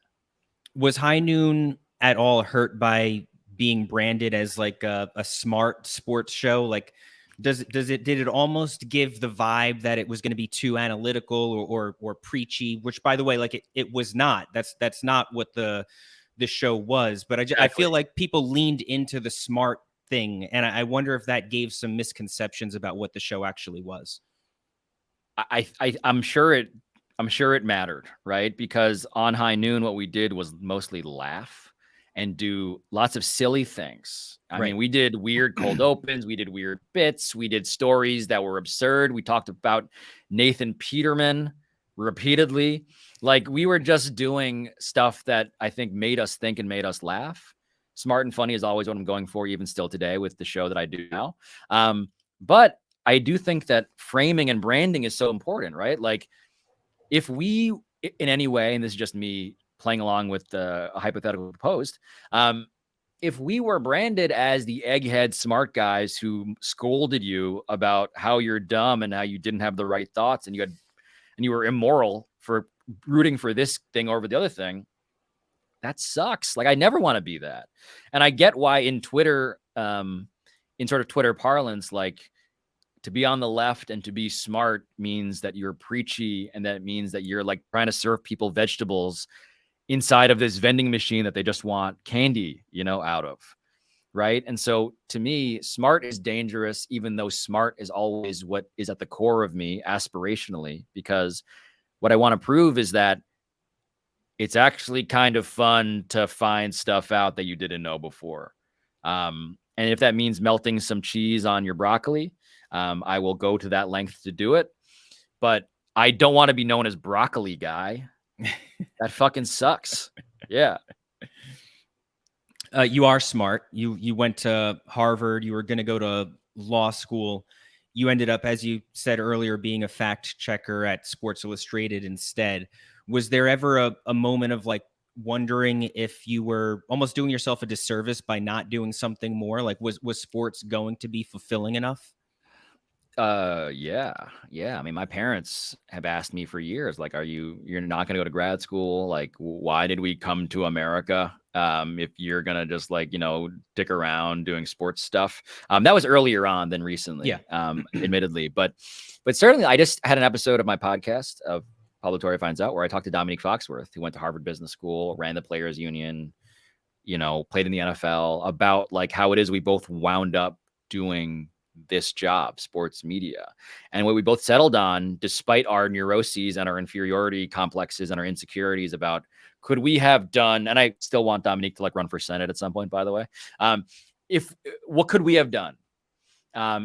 Was High Noon at all hurt by being branded as like a smart sports show? Like, did it almost give the vibe that it was going to be too analytical or preachy? Which, by the way, like it was not. That's not what the show was. But I feel like people leaned into the smart thing, and I wonder if that gave some misconceptions about what the show actually was. I'm sure it mattered, right? Because on High Noon, what we did was mostly laugh and do lots of silly things. I mean, we did weird cold opens, we did weird bits, we did stories that were absurd. We talked about Nathan Peterman repeatedly. Like, we were just doing stuff that I think made us think and made us laugh. Smart and funny is always what I'm going for, even still today with the show that I do now. But I do think that framing and branding is so important, right? Like, if we, in any way, and this is just me playing along with the hypothetical proposed, if we were branded as the egghead smart guys who scolded you about how you're dumb and how you didn't have the right thoughts and you were immoral for rooting for this thing over the other thing, that sucks. Like, I never want to be that. And I get why in Twitter, in sort of Twitter parlance, like, to be on the left and to be smart means that you're preachy, and that means that you're like trying to serve people vegetables inside of this vending machine that they just want candy, out of. Right. And so to me, smart is dangerous, even though smart is always what is at the core of me aspirationally, because what I want to prove is that it's actually kind of fun to find stuff out that you didn't know before. And if that means melting some cheese on your broccoli, I will go to that length to do it, but I don't want to be known as broccoli guy. That fucking sucks. Yeah. You are smart. You went to Harvard. You were going to go to law school. You ended up, as you said earlier, being a fact checker at Sports Illustrated instead. Was there ever a moment of like wondering if you were almost doing yourself a disservice by not doing something more? Like, was sports going to be fulfilling enough? Yeah. I mean, my parents have asked me for years, like, you're not going to go to grad school? Like, why did we come to America? If you're going to just like, dick around doing sports stuff. That was earlier on than recently, admittedly, but certainly I just had an episode of my podcast of Pablo Torre Finds Out where I talked to Dominique Foxworth, who went to Harvard Business School, ran the Players Union, played in the NFL, about like how it is we both wound up doing this job, sports media. And what we both settled on, despite our neuroses and our inferiority complexes and our insecurities about could we have done, and I still want Dominique to like run for Senate at some point, by the way. What could we have done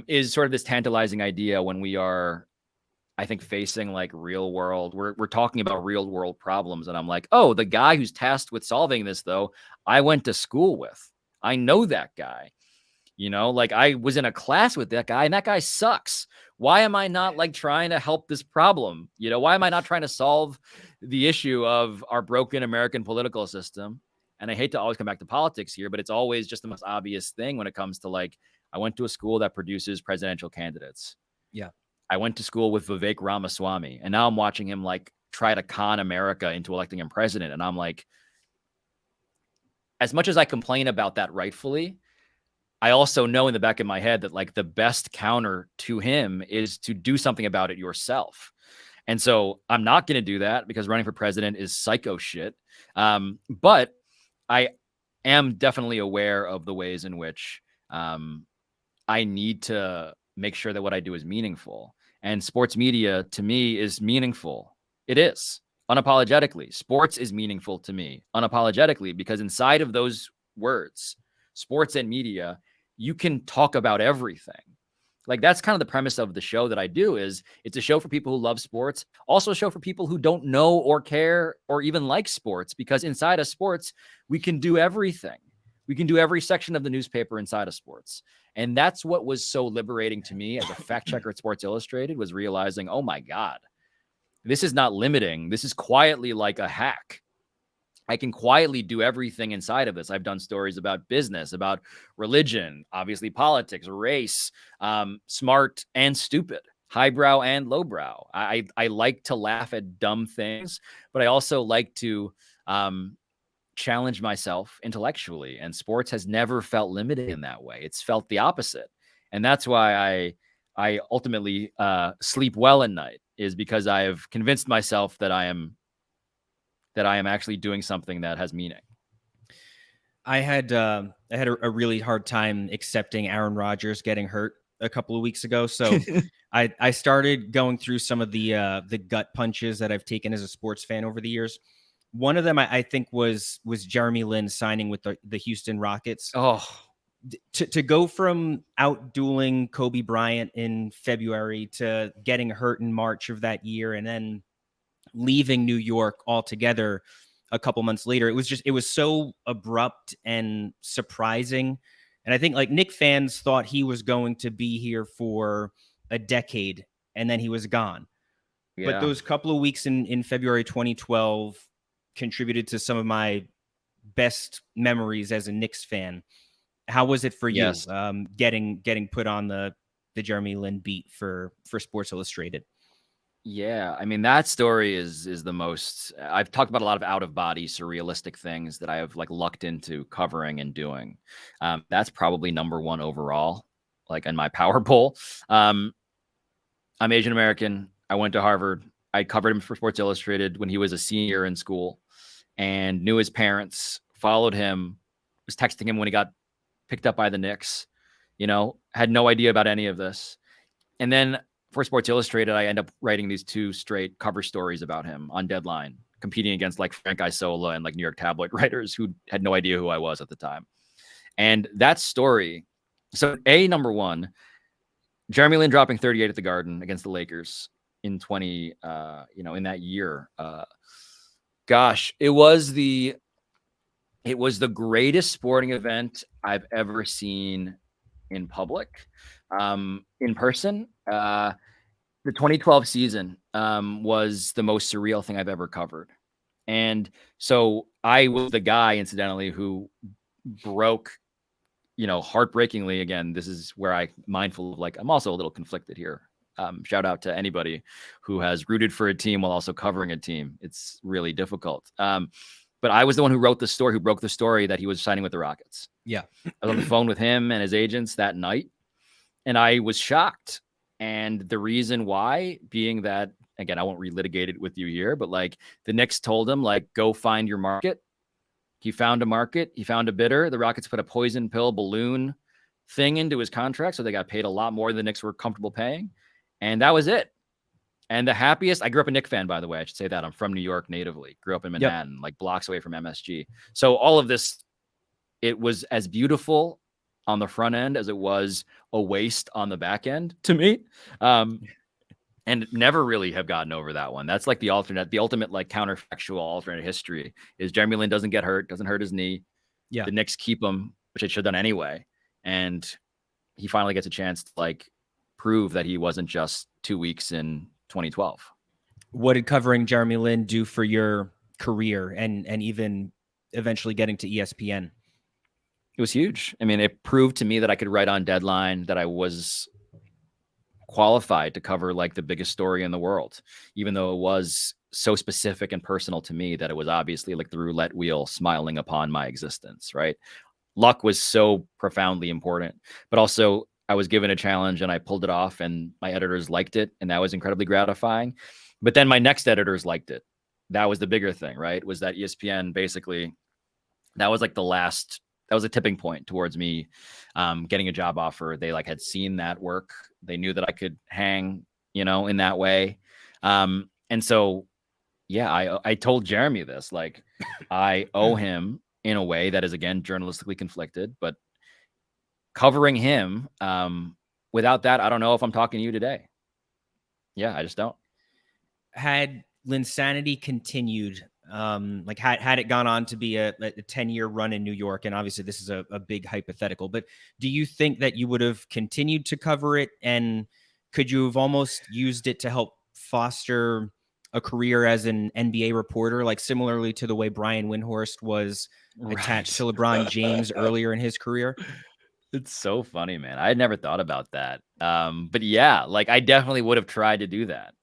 is sort of this tantalizing idea when we are, I think, facing like real world, we're talking about real world problems. And I'm like, oh, the guy who's tasked with solving this, though, I went to school with. I know that guy. Like I was in a class with that guy and that guy sucks. Why am I not like trying to help this problem? Why am I not trying to solve the issue of our broken American political system? And I hate to always come back to politics here, but it's always just the most obvious thing when it comes to like, I went to a school that produces presidential candidates. Yeah. I went to school with Vivek Ramaswamy, and now I'm watching him like try to con America into electing him president. And I'm like, as much as I complain about that rightfully, I also know in the back of my head that like the best counter to him is to do something about it yourself. And so I'm not going to do that because running for president is psycho shit. But I am definitely aware of the ways in which I need to make sure that what I do is meaningful. And sports media to me is meaningful. It is unapologetically. Sports is meaningful to me unapologetically, because inside of those words, sports and media, you can talk about everything. Like that's kind of the premise of the show that I do. Is it's a show for people who love sports, also a show for people who don't know or care or even like sports, because inside of sports, we can do everything. We can do every section of the newspaper inside of sports. And that's what was so liberating to me as a fact checker at Sports Illustrated, was realizing, oh my God, this is not limiting. This is quietly like a hack. I can quietly do everything inside of this. I've done stories about business, about religion, obviously politics, race, smart and stupid, highbrow and lowbrow. I like to laugh at dumb things, but I also like to challenge myself intellectually. And sports has never felt limited in that way. It's felt the opposite. And that's why I ultimately sleep well at night, is because I have convinced myself that I am actually doing something that has meaning. I had a really hard time accepting Aaron Rodgers getting hurt a couple of weeks ago. So I started going through some of the gut punches that I've taken as a sports fan over the years. One of them I think was Jeremy Lin signing with the Houston Rockets. Oh, to go from out dueling Kobe Bryant in February to getting hurt in March of that year and then leaving New York altogether a couple months later. It was so abrupt and surprising. And I think like Knicks fans thought he was going to be here for a decade and then he was gone. yeah. But those couple of weeks in February 2012 contributed to some of my best memories as a Knicks fan. How was it for Yes. you getting put on the Jeremy Lin beat for Sports Illustrated? Yeah, I mean, that story is the most. I've talked about a lot of out of body surrealistic things that I have like lucked into covering and doing. That's probably number one overall, like in my power poll. I'm Asian American. I went to Harvard. I covered him for Sports Illustrated when he was a senior in school, and knew his parents, followed him, was texting him when he got picked up by the Knicks, had no idea about any of this. And then for Sports Illustrated, I end up writing these 2 straight cover stories about him on Deadline, competing against like Frank Isola and like New York tabloid writers who had no idea who I was at the time. And that story, so number one, Jeremy Lin dropping 38 at the Garden against the Lakers in in that year. Gosh, it was the greatest sporting event I've ever seen in public, in person. The 2012 season was the most surreal thing I've ever covered. And so I was the guy, incidentally, who broke, heartbreakingly. Again, this is where I'm mindful of, like, I'm also a little conflicted here. Shout out to anybody who has rooted for a team while also covering a team. It's really difficult. But I was the one who broke the story that he was signing with the Rockets. Yeah. I was on the phone with him and his agents that night, and I was shocked. And the reason why being that, again, I won't relitigate it with you here, but like the Knicks told him, like, go find your market. He found a market. He found a bidder. The Rockets put a poison pill balloon thing into his contract, so they got paid a lot more than the Knicks were comfortable paying. And that was it. And the happiest, I grew up a Knicks fan, by the way. I should say that. I'm from New York natively. Grew up in Manhattan, like blocks away from MSG. So all of this, it was as beautiful on the front end as it was a waste on the back end to me. And never really have gotten over that one. That's like the ultimate like counterfactual alternate history is Jeremy Lin doesn't get hurt, doesn't hurt his knee. Yeah. The Knicks keep him, which it should have done anyway. And he finally gets a chance to like prove that he wasn't just 2 weeks in 2012. What did covering Jeremy Lin do for your career and even eventually getting to ESPN? It was huge. I mean, it proved to me that I could write on Deadline, that I was qualified to cover like the biggest story in the world, even though it was so specific and personal to me that it was obviously like the roulette wheel smiling upon my existence, right? Luck was so profoundly important, but also I was given a challenge and I pulled it off and my editors liked it. And that was incredibly gratifying. But then my next editors liked it. That was the bigger thing, right? Was that ESPN basically, that was like that was a tipping point towards me getting a job offer. They like had seen that work. They knew that I could hang, in that way. And so, yeah, I told Jeremy this, like I owe him in a way that is, again, journalistically conflicted, but covering him, without that, I don't know if I'm talking to you today. Yeah, I just don't. Had Linsanity continued, like had it gone on to be a 10-year run in New York, and obviously this is a big hypothetical, but do you think that you would have continued to cover it, and could you have almost used it to help foster a career as an NBA reporter, like similarly to the way Brian Windhorst was attached to LeBron James earlier in his career? It's so funny, man. I had never thought about that. But yeah, like I definitely would have tried to do that.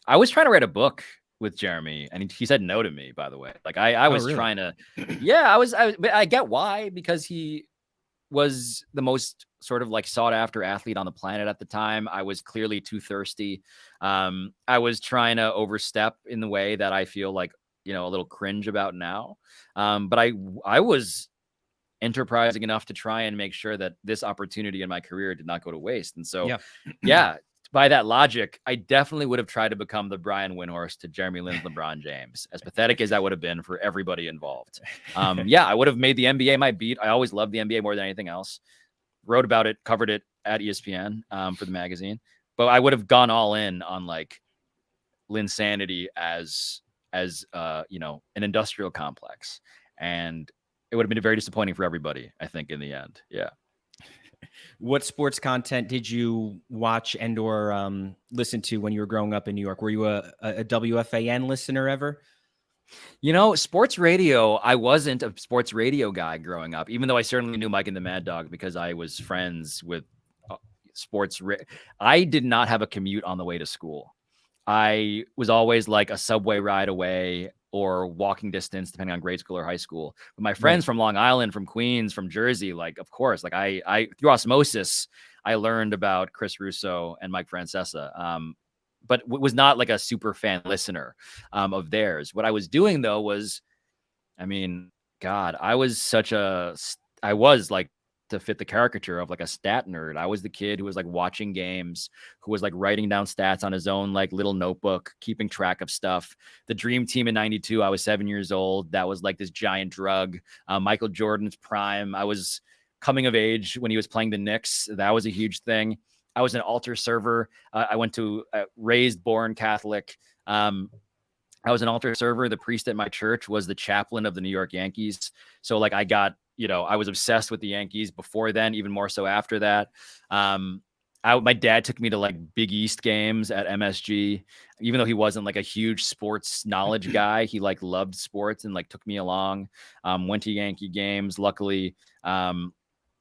I was trying to write a book with Jeremy, and he said no to me, by the way. Like I was really? trying to, yeah, but I get why, because he was the most sort of like sought after athlete on the planet at the time. I was clearly too thirsty. I was trying to overstep in the way that I feel like, a little cringe about now. But I was enterprising enough to try and make sure that this opportunity in my career did not go to waste. And so, yeah, by that logic, I definitely would have tried to become the Brian Windhorst to Jeremy Lin's LeBron James, as pathetic as that would have been for everybody involved. Yeah, I would have made the NBA my beat. I always loved the NBA more than anything else. Wrote about it, covered it at ESPN for the magazine. But I would have gone all in on like Linsanity as an industrial complex. And it would have been very disappointing for everybody, I think, in the end. Yeah. What sports content did you watch and or listen to when you were growing up in New York? Were you a WFAN listener ever? Sports radio, I wasn't a sports radio guy growing up, even though I certainly knew Mike and the Mad Dog because I was friends with I did not have a commute on the way to school. I was always like a subway ride away or walking distance, depending on grade school or high school. But my friends from Long Island, from Queens, from Jersey, like, of course, like I through osmosis, I learned about Chris Russo and Mike Francesa, but was not like a super fan listener of theirs. What I was doing though was, God, I was like, to fit the caricature of like a stat nerd. I was the kid who was like watching games, who was like writing down stats on his own like little notebook, keeping track of stuff. The Dream Team in '92, I was 7 years old. That was like this giant drug. Michael Jordan's prime. I was coming of age when he was playing the Knicks. That was a huge thing. I was an altar server. I went to raised, born Catholic. I was an altar server. The priest at my church was the chaplain of the New York Yankees. So like I got, I was obsessed with the Yankees before then, even more so after that. My dad took me to like Big East games at MSG, even though he wasn't like a huge sports knowledge guy. He like loved sports and like took me along, went to Yankee games. Luckily. So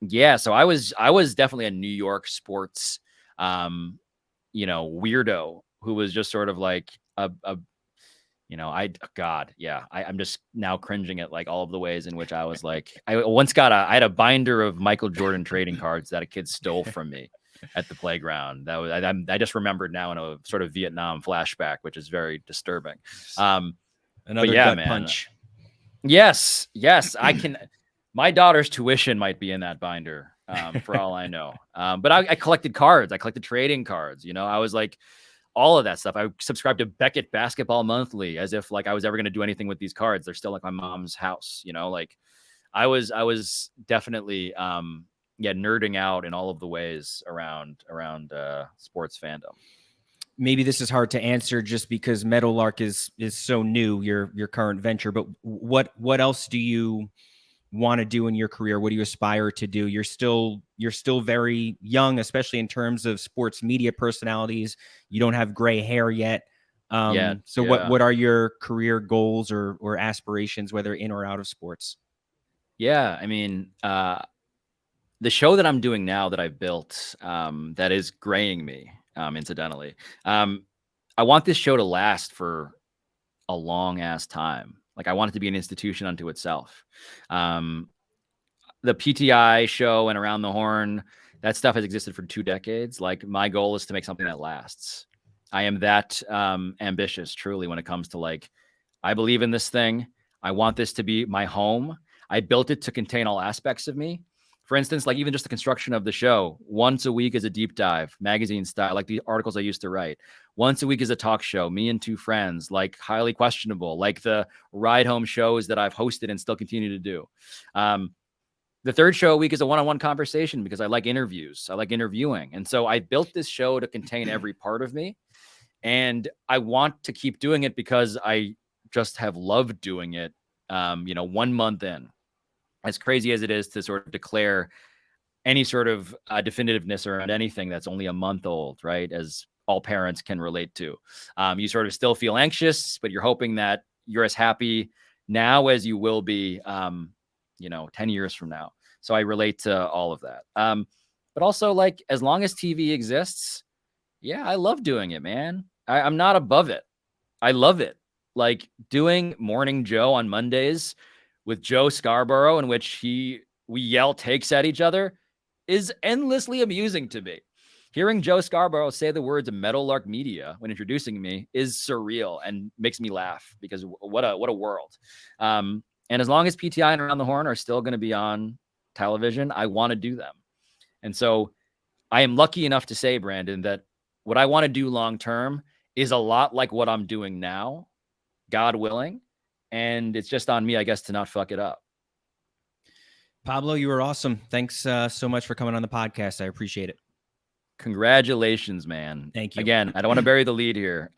I was definitely a New York sports, weirdo who was just sort of like I'm just now cringing at like all of the ways in which I was like, I had a binder of Michael Jordan trading cards that a kid stole from me at the playground. That was, I just remembered now in a sort of Vietnam flashback, which is very disturbing. Another gut punch. Yes. I can, my daughter's tuition might be in that binder for all I know. But I collected cards. I collected trading cards. I was like, all of that stuff. I subscribed to Beckett Basketball Monthly as if like I was ever going to do anything with these cards. They're still like my mom's house, like I was definitely, nerding out in all of the ways around sports fandom. Maybe this is hard to answer just because Meadowlark is so new, your current venture, but what else do you want to do in your career? What do you aspire to do? You're still very young, especially in terms of sports media personalities. You don't have gray hair yet. What are your career goals or aspirations, whether in or out of sports? Yeah. The show that I'm doing now that I've built, that is graying me, incidentally. I want this show to last for a long ass time. Like I want it to be an institution unto itself. The PTI show and Around the Horn, that stuff has existed for 2 decades. Like my goal is to make something that lasts. I am that ambitious, truly, when it comes to like, I believe in this thing. I want this to be my home. I built it to contain all aspects of me. For instance, like even just the construction of the show, once a week is a deep dive, magazine style, like the articles I used to write. Once a week is a talk show, me and 2 friends, like highly questionable, like the ride home shows that I've hosted and still continue to do. The 3rd show a week is a one-on-one conversation because I like interviews. I like interviewing. And so I built this show to contain every part of me. And I want to keep doing it because I just have loved doing it, 1 month in. As crazy as it is to sort of declare any sort of definitiveness around anything that's only a month old, right? As all parents can relate to. You sort of still feel anxious, but you're hoping that you're as happy now as you will be, 10 years from now. So I relate to all of that. But also, like, as long as TV exists, yeah, I love doing it, man. I'm not above it. I love it. Like doing Morning Joe on Mondays with Joe Scarborough, in which we yell takes at each other, is endlessly amusing to me. Hearing Joe Scarborough say the words Meadowlark Media when introducing me is surreal and makes me laugh, because what a world. And as long as PTI and Around the Horn are still going to be on television, I want to do them. And so I am lucky enough to say, Brandon, that what I want to do long term is a lot like what I'm doing now, God willing. And it's just on me, I guess, to not fuck it up. Pablo, you were awesome. Thanks so much for coming on the podcast. I appreciate it. Congratulations, man. Thank you. Again, I don't want to bury the lead here.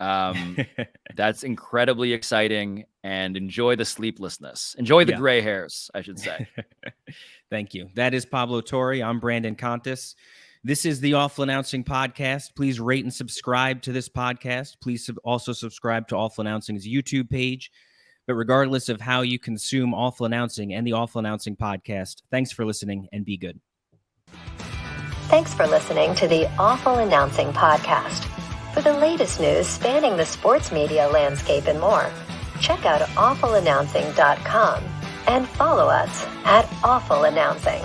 That's incredibly exciting, and enjoy the sleeplessness. Enjoy the gray hairs, I should say. Thank you. That is Pablo Torre. I'm Brandon Contes. This is the Awful Announcing Podcast. Please rate and subscribe to this podcast. Please also subscribe to Awful Announcing's YouTube page. But regardless of how you consume Awful Announcing and the Awful Announcing Podcast, thanks for listening, and be good. Thanks for listening to the Awful Announcing Podcast. For the latest news spanning the sports media landscape and more, check out awfulannouncing.com and follow us at Awful Announcing.